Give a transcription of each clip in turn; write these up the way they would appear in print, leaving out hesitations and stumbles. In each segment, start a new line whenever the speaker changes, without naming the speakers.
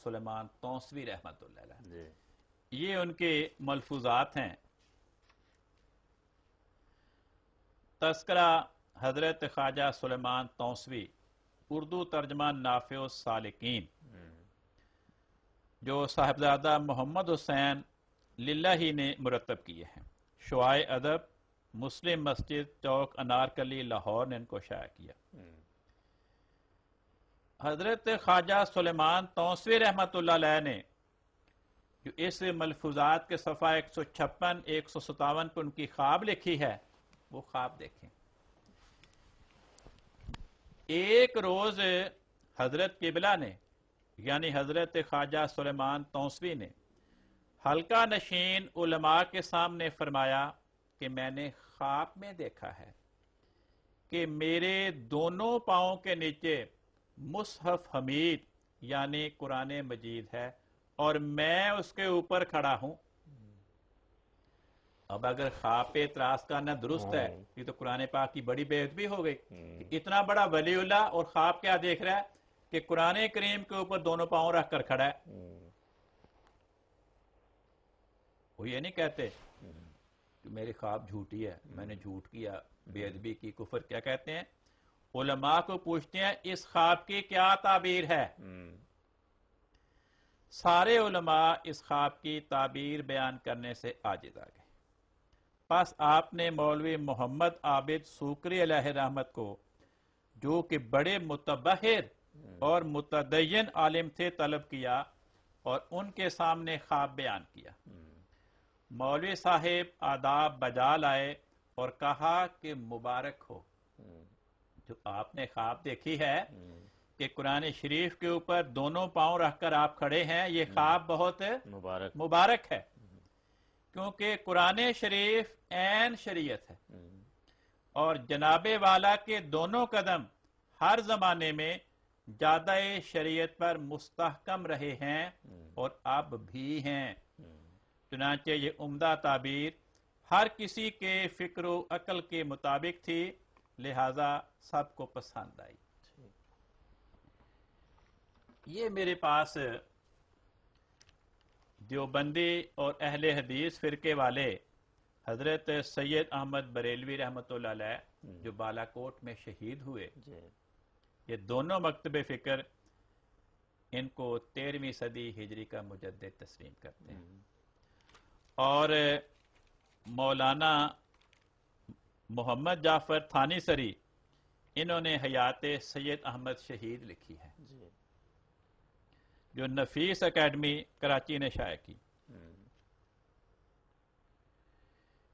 سلیمان تونسوی رحمۃ اللہ علیہ، یہ ان کے ملفوظات ہیں۔ تذکرہ حضرت خواجہ سلیمان تونسوی، اردو ترجمہ نافع السالکین، جو صاحبزادہ محمد حسین للہی نے مرتب کیے ہیں۔ شعاع ادب، مسلم مسجد، چوک انارکلی، لاہور نے ان کو شائع کیا۔ حضرت خواجہ سلیمان تونسوی رحمۃ اللہ علیہ نے جو اس ملفوظات کے صفحہ 156 157 پہ ان کی خواب لکھی ہے، وہ خواب دیکھیں۔ ایک روز حضرت قبلہ نے یعنی حضرت خواجہ سلیمان تونسوی نے حلقہ نشین علماء کے سامنے فرمایا کہ میں نے خواب میں دیکھا ہے کہ میرے دونوں پاؤں کے نیچے مصحف حمید یعنی قرآن مجید ہے اور میں اس کے اوپر کھڑا ہوں۔ اب اگر خواب پہ اعتراض کرنا درست ہے، یہ تو قرآن پاک کی بڑی بے ادبی ہو گئی کہ اتنا بڑا ولی اللہ اور خواب کیا دیکھ رہا ہے کہ قرآن کریم کے اوپر دونوں پاؤں رکھ کر کھڑا ہے۔ وہ یہ نہیں کہتے کہ میری خواب جھوٹی ہے، میں نے جھوٹ کیا، بے ادبی کی، کفر، کیا کہتے ہیں؟ علماء کو پوچھتے ہیں اس خواب کی کیا تعبیر ہے؟ سارے علماء اس خواب کی تعبیر بیان کرنے سے عاجز آ گئے۔ پس آپ نے مولوی محمد عابد سوکری علیہ رحمت کو، جو کہ بڑے متبحر اور متدین عالم تھے، طلب کیا اور ان کے سامنے خواب بیان کیا۔ مولوی صاحب آداب بجا لائے اور کہا کہ مبارک ہو، جو آپ نے خواب دیکھی ہے کہ قرآن شریف کے اوپر دونوں پاؤں رکھ کر آپ کھڑے ہیں، یہ خواب بہت مبارک ہے، کیونکہ قرآن شریف عین شریعت ہے اور جناب والا کے دونوں قدم ہر زمانے میں جادہ شریعت پر مستحکم رہے ہیں اور اب بھی ہیں۔ چنانچہ یہ عمدہ تعبیر ہر کسی کے فکر و عقل کے مطابق تھی، لہذا سب کو پسند آئی۔ یہ میرے پاس دیوبندی اور اہل حدیث فرقے والے حضرت سید احمد بریلوی رحمۃ اللہ علیہ جو بالاکوٹ میں شہید ہوئے، یہ دونوں مکتب فکر ان کو 13ویں صدی ہجری کا مجدد تسلیم کرتے ہیں، اور مولانا محمد جعفر تھانی سری انہوں نے حیات سید احمد شہید لکھی ہے، جو نفیس اکیڈمی کراچی نے شائع کی۔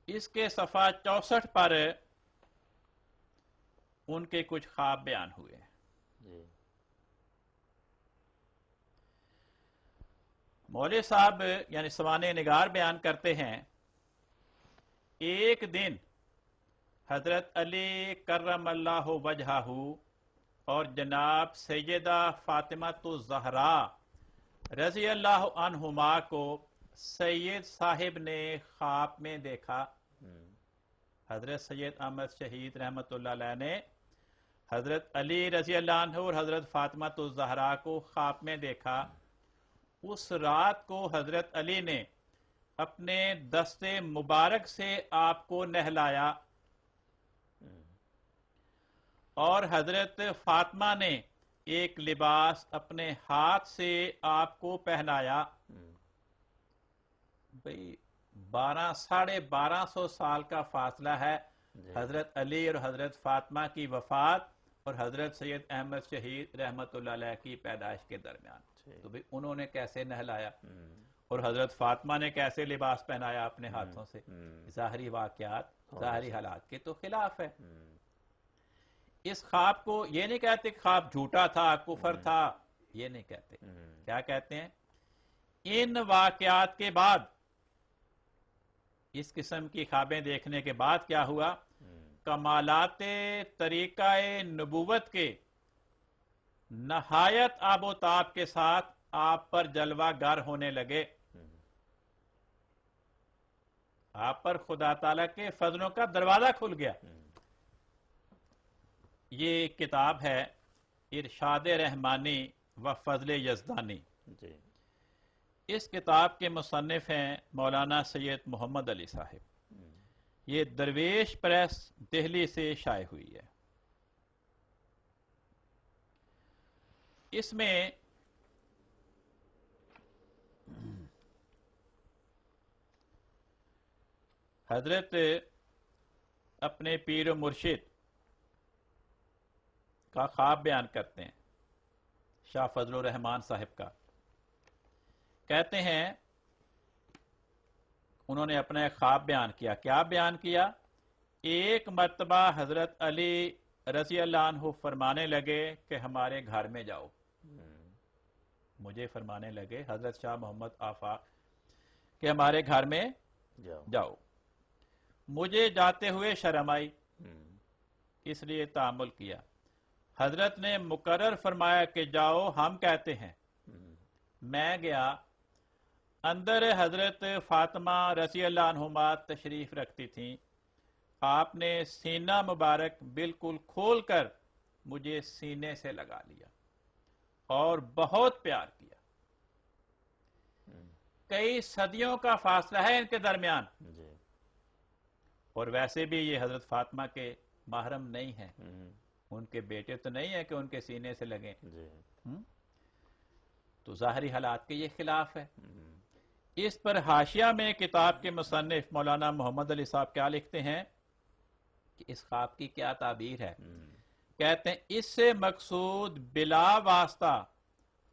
اس کے صفحہ 64 پر ان کے کچھ خواب بیان ہوئے ہیں۔ مولوی صاحب یعنی سوانح نگار بیان کرتے ہیں، ایک دن حضرت علی کرم اللہ وجہہ اور جناب سیدہ فاطمہ الزہرا رضی اللہ عنہما کو سید صاحب نے خواب میں دیکھا۔ حضرت سید احمد شہید رحمۃ اللہ علیہ نے حضرت علی رضی اللہ عنہ اور حضرت فاطمہ الزہرا کو خواب میں دیکھا۔ اس رات کو حضرت علی نے اپنے دست مبارک سے آپ کو نہلایا اور حضرت فاطمہ نے ایک لباس اپنے ہاتھ سے آپ کو پہنایا۔ بھئی 1200 سال کا فاصلہ ہے حضرت علی اور حضرت فاطمہ کی وفات اور حضرت سید احمد شہید رحمت اللہ علیہ کی پیدائش کے درمیان، تو بھئی انہوں نے کیسے نہلایا اور حضرت فاطمہ نے کیسے لباس پہنایا اپنے ہاتھوں سے؟ ظاہری واقعات ظاہری حالات کے تو خلاف ہے۔ اس خواب کو یہ نہیں کہتے کہ خواب جھوٹا تھا، کفر تھا، یہ نہیں کہتے۔ کیا کہتے ہیں؟ ان واقعات کے بعد، اس قسم کی خوابیں دیکھنے کے بعد کیا ہوا؟ کمالات طریقہ نبوت کے نہایت آب و تاب کے ساتھ آپ پر جلوہ گر ہونے لگے۔ آپ پر خدا تعالیٰ کے فضلوں کا دروازہ کھل گیا۔ یہ کتاب ہے ارشاد رحمانی و فضل یزدانی،
جی
اس کتاب کے مصنف ہیں مولانا سید محمد علی صاحب. یہ درویش پریس دہلی سے شائع ہوئی ہے. اس میں حضرت اپنے پیر و مرشد کا خواب بیان کرتے ہیں، شاہ فضل الرحمان صاحب کا. کہتے ہیں انہوں نے اپنا ایک خواب بیان کیا. کیا بیان کیا؟ ایک مرتبہ حضرت علی رضی اللہ عنہ فرمانے لگے کہ ہمارے گھر میں جاؤ. مجھے فرمانے لگے حضرت شاہ محمد آفاق کہ ہمارے گھر میں جاؤ. مجھے جاتے ہوئے شرم آئی، اس لیے تحمل کیا. حضرت نے مقرر فرمایا کہ جاؤ، ہم کہتے ہیں. میں گیا. اندر حضرت فاطمہ رضی اللہ عنہما تشریف رکھتی تھیں. آپ نے سینہ مبارک بالکل کھول کر مجھے سینے سے لگا لیا اور بہت پیار کیا. کئی صدیوں کا فاصلہ ہے ان کے درمیان، اور ویسے بھی یہ حضرت فاطمہ کے محرم نہیں ہیں، ان کے بیٹے تو نہیں ہیں کہ ان کے سینے سے لگیں. تو ظاہری حالات کے یہ خلاف ہے. اس پر حاشیہ میں کتاب کے مصنف مولانا محمد علی صاحب کیا لکھتے ہیں کہ اس خواب کی کیا تعبیر ہے. کہتے ہیں اس سے مقصود بلا واسطہ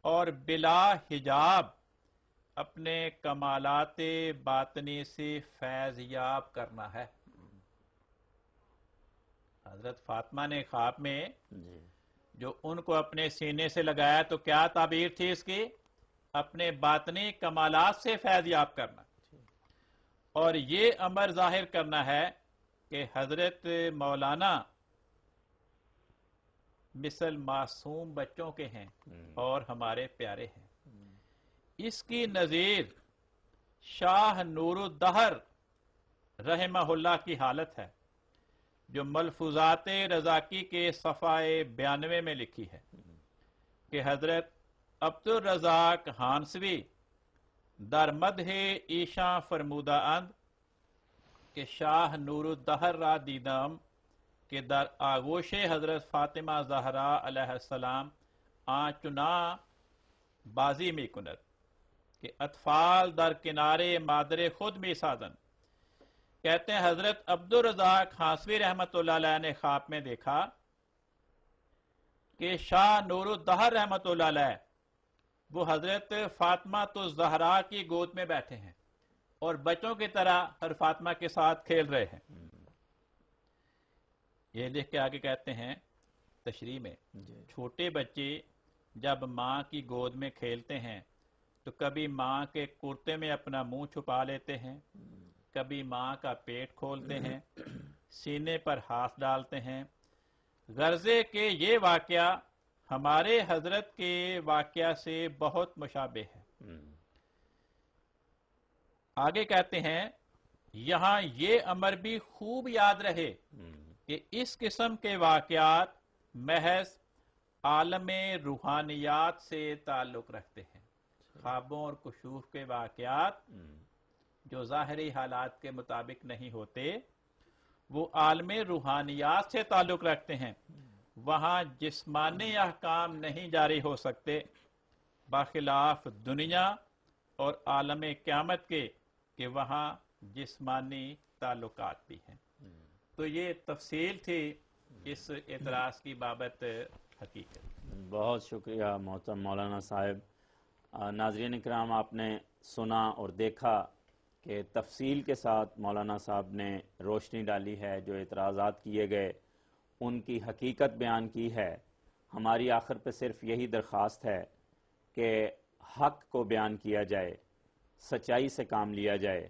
اور بلا حجاب اپنے کمالات باطنی سے فیض یاب کرنا ہے. حضرت فاطمہ نے خواب میں جو ان کو اپنے سینے سے لگایا تو کیا تعبیر تھی اس کی؟ اپنے باطنی کمالات سے فیض یاب کرنا، اور یہ امر ظاہر کرنا ہے کہ حضرت مولانا مثل معصوم بچوں کے ہیں اور ہمارے پیارے ہیں. اس کی نظیر شاہ نور الدہر رحمہ اللہ کی حالت ہے جو ملفوظات رضاکی کے صفحہ 92 میں لکھی ہے کہ حضرت عبد الرزاق ہانسوی در مدح ایشاں فرمودہ اند کہ شاہ نور الدہر را دیدم کہ در آغوش حضرت فاطمہ زہرا علیہ السلام آنچنا بازی می کند کہ اطفال در کنارے مادر خود می سازن. کہتے ہیں حضرت عبد الرزاق ہانسوی رحمت اللہ علیہ نے خواب میں دیکھا کہ شاہ نور الدہر رحمت اللہ علیہ وہ حضرت فاطمہ تو زہرا کی گود میں بیٹھے ہیں اور بچوں کی طرح ہر فاطمہ کے ساتھ کھیل رہے ہیں. یہ لکھ کے آگے کہتے ہیں تشریح میں، چھوٹے بچے جب ماں کی گود میں کھیلتے ہیں تو کبھی ماں کے کرتے میں اپنا منہ چھپا لیتے ہیں، کبھی ماں کا پیٹ کھولتے ہیں، سینے پر ہاتھ ڈالتے ہیں. غرضے کہ یہ واقعہ ہمارے حضرت کے واقعہ سے بہت مشابہ ہے. آگے کہتے ہیں یہاں یہ امر بھی خوب یاد رہے کہ اس قسم کے واقعات محض عالم روحانیات سے تعلق رکھتے ہیں. خوابوں اور کشوف کے واقعات جو ظاہری حالات کے مطابق نہیں ہوتے وہ عالم روحانیات سے تعلق رکھتے ہیں. وہاں جسمانی احکام نہیں جاری ہو سکتے بخلاف دنیا اور عالم قیامت کے کہ وہاں جسمانی تعلقات بھی ہیں. تو یہ تفصیل تھی اس اعتراض کی بابت حقیقت.
بہت شکریہ محترم مولانا صاحب. ناظرین اکرام، آپ نے سنا اور دیکھا کہ تفصیل کے ساتھ مولانا صاحب نے روشنی ڈالی ہے، جو اعتراضات کیے گئے ان کی حقیقت بیان کی ہے. ہماری آخر پہ صرف یہی درخواست ہے کہ حق کو بیان کیا جائے، سچائی سے کام لیا جائے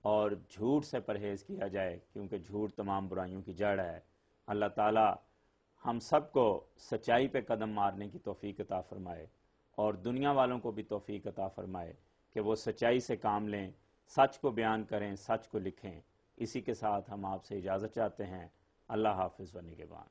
اور جھوٹ سے پرہیز کیا جائے، کیونکہ جھوٹ تمام برائیوں کی جڑ ہے. اللہ تعالی ہم سب کو سچائی پہ قدم مارنے کی توفیق عطا فرمائے اور دنیا والوں کو بھی توفیق عطا فرمائے کہ وہ سچائی سے کام لیں، سچ کو بیان کریں، سچ کو لکھیں. اسی کے ساتھ ہم آپ سے اجازت چاہتے ہیں. اللہ حافظ و نگہبان.